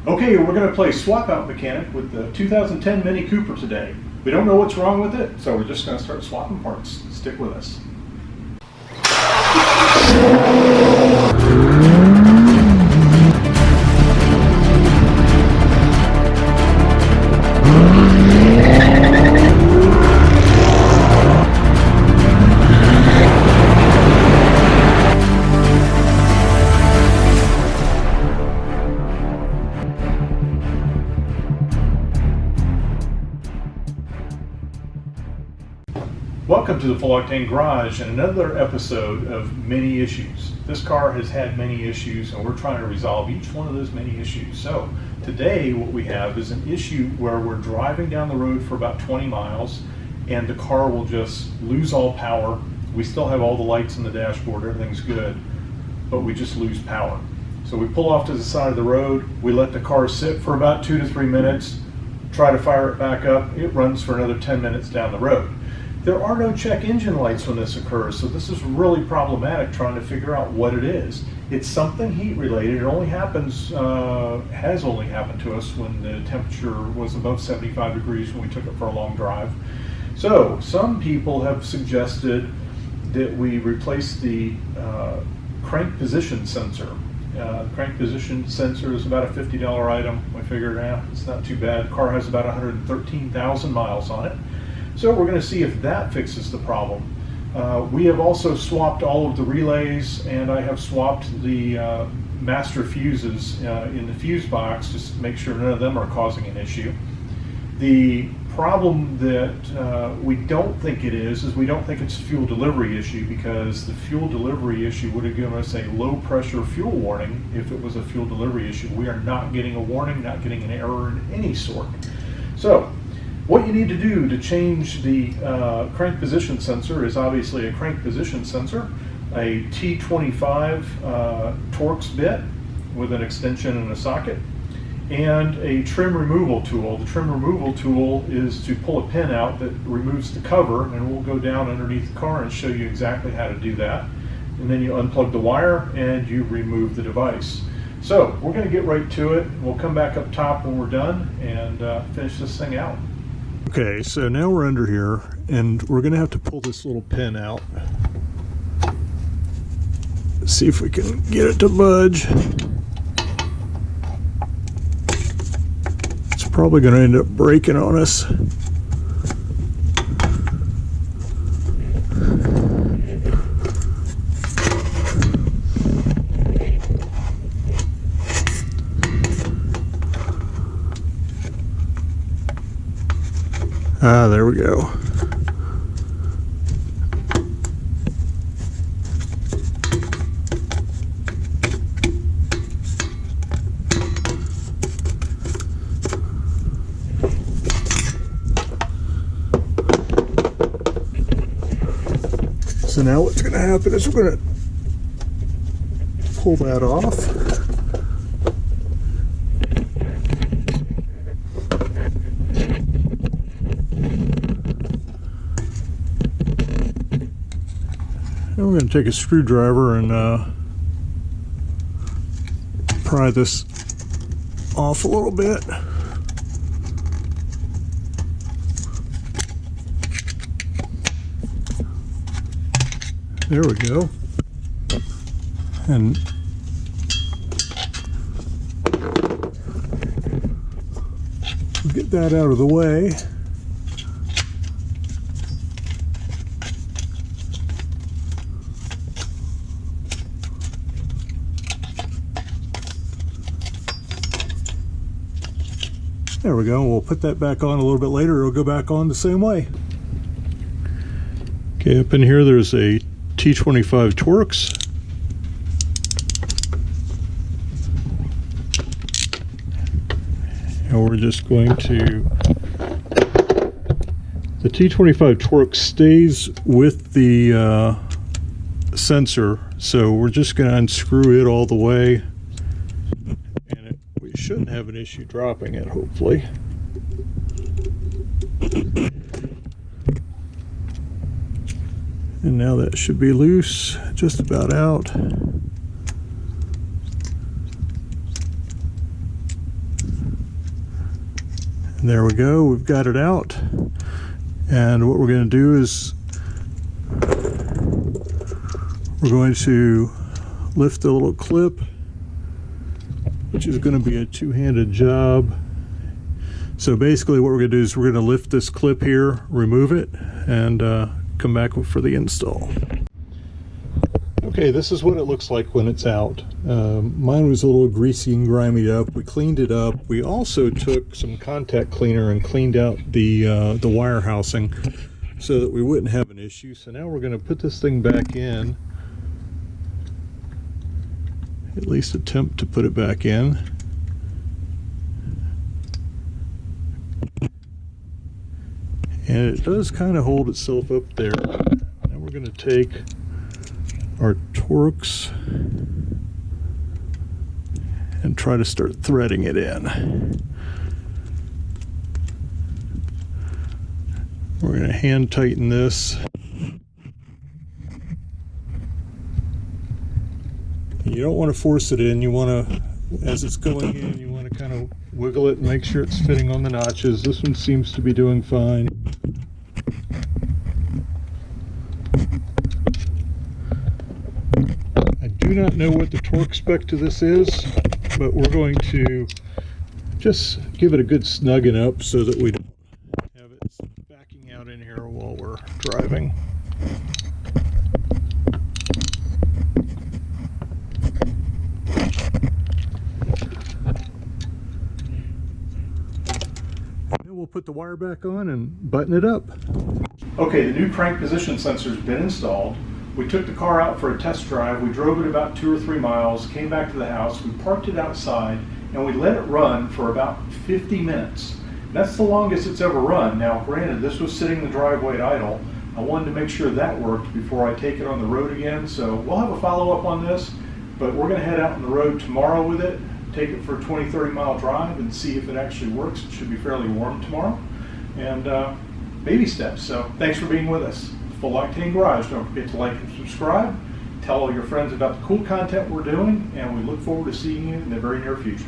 Okay, we're going to play swap out mechanic with the 2010 Mini Cooper today. We don't know what's wrong with it, so we're just going to start swapping parts. Stick with us. Welcome to the Full Octane Garage and another episode of many issues. This car has had many issues and we're trying to resolve each one of those many issues. So today what we have is an issue where we're driving down the road for about 20 miles and the car will just lose all power. We still have all the lights in the dashboard, everything's good, but we just lose power. So we pull off to the side of the road, we let the car sit for about 2 to 3 minutes, try to fire it back up, it runs for another 10 minutes down the road. There are no check engine lights when this occurs, so this is really problematic trying to figure out what it is. It's something heat related. It only happens, has only happened to us when the temperature was above 75 degrees when we took it for a long drive. So some people have suggested that we replace the crank position sensor. The crank position sensor is about a $50 item. We figured out it's not too bad. The car has about 113,000 miles on it. So we're going to see if that fixes the problem. We have also swapped all of the relays, and I have swapped the master fuses in the fuse box just to make sure none of them are causing an issue. The problem that we don't think it is we don't think it's a fuel delivery issue, because the fuel delivery issue would have given us a low pressure fuel warning if it was a fuel delivery issue. We are not getting a warning, not getting an error in any sort. So what you need to do to change the crank position sensor is obviously a crank position sensor, a T25 Torx bit with an extension and a socket, and a trim removal tool. The trim removal tool is to pull a pin out that removes the cover, and we'll go down underneath the car and show you exactly how to do that. And then you unplug the wire and you remove the device. So we're going to get right to it. We'll come back up top when we're done and finish this thing out. Okay, so now we're under here and we're going to have to pull this little pin out. See if we can get it to budge. It's probably going to end up breaking on us. Ah, there we go. So now what's going to happen is we're going to pull that off. And we're going to take a screwdriver and pry this off a little bit. There we go. And we'll get that out of the way. There we go. We'll put that back on a little bit later. It'll go back on the same way. Okay, up in here there's a T25 Torx. And we're just going to... The T25 Torx stays with the sensor, so we're just going to unscrew it all the way. We shouldn't have an issue dropping it, hopefully. And now that should be loose, just about out. And there we go, we've got it out. And what we're going to do is we're going to lift the little clip, which is going to be a two-handed job. So basically what we're going to do is we're going to lift this clip here, remove it, and come back for the install. Okay, this is what it looks like when it's out. Mine was a little greasy and grimy up. We cleaned it up. We also took some contact cleaner and cleaned out the wire housing so that we wouldn't have an issue. So now we're going to put this thing back in. At least attempt to put it back in. And it does kind of hold itself up there. Now we're going to take our Torx and try to start threading it in. We're going to hand tighten this. You don't want to force it in. You want to, as it's going in, you want to kind of wiggle it and make sure it's fitting on the notches. This one seems to be doing fine. I do not know what the torque spec to this is, but we're going to just give it a good snugging up so that we don't have it backing out in here while we're driving. We'll put the wire back on and button it up. Okay, the new crank position sensor has been installed. We took the car out for a test drive. We drove it about 2 or 3 miles, came back to the house, we parked it outside, and we let it run for about 50 minutes. That's the longest it's ever run. Now, granted, this was sitting in the driveway at idle. I wanted to make sure that worked before I take it on the road again, so we'll have a follow-up on this, but we're going to head out on the road tomorrow with it, take it for a 20-30 mile drive and see if it actually works. It should be fairly warm tomorrow. And baby steps. So thanks for being with us. Full Octane Garage. Don't forget to like and subscribe. Tell all your friends about the cool content we're doing, and we look forward to seeing you in the very near future.